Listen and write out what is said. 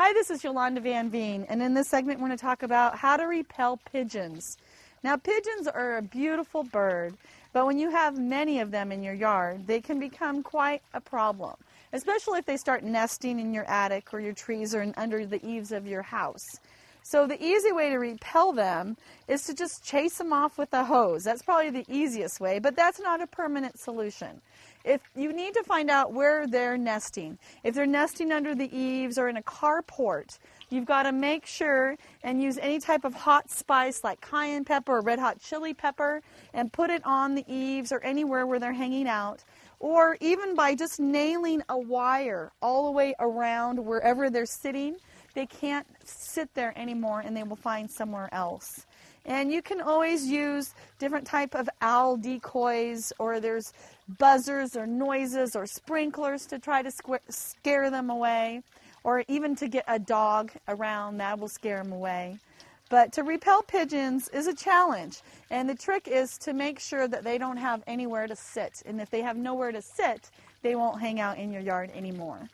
Hi, this is Yolanda Van Veen, and in this segment we're going to talk about how to repel pigeons. Now, pigeons are a beautiful bird, but when you have many of them in your yard, they can become quite a problem, especially if they start nesting in your attic or your trees or under the eaves of your house. So the easy way to repel them is to just chase them off with a hose. That's probably the easiest way, but that's not a permanent solution. If you need to find out where they're nesting, if they're nesting under the eaves or in a carport, you've got to make sure and use any type of hot spice like cayenne pepper or red hot chili pepper and put it on the eaves or anywhere where they're hanging out. Or even by just nailing a wire all the way around wherever they're sitting, they can't sit there anymore and they will find somewhere else. And you can always use different type of owl decoys, or there's buzzers or noises or sprinklers to try to scare them away, or even to get a dog around, that will scare them away. But to repel pigeons is a challenge, and the trick is to make sure that they don't have anywhere to sit. And if they have nowhere to sit, they won't hang out in your yard anymore.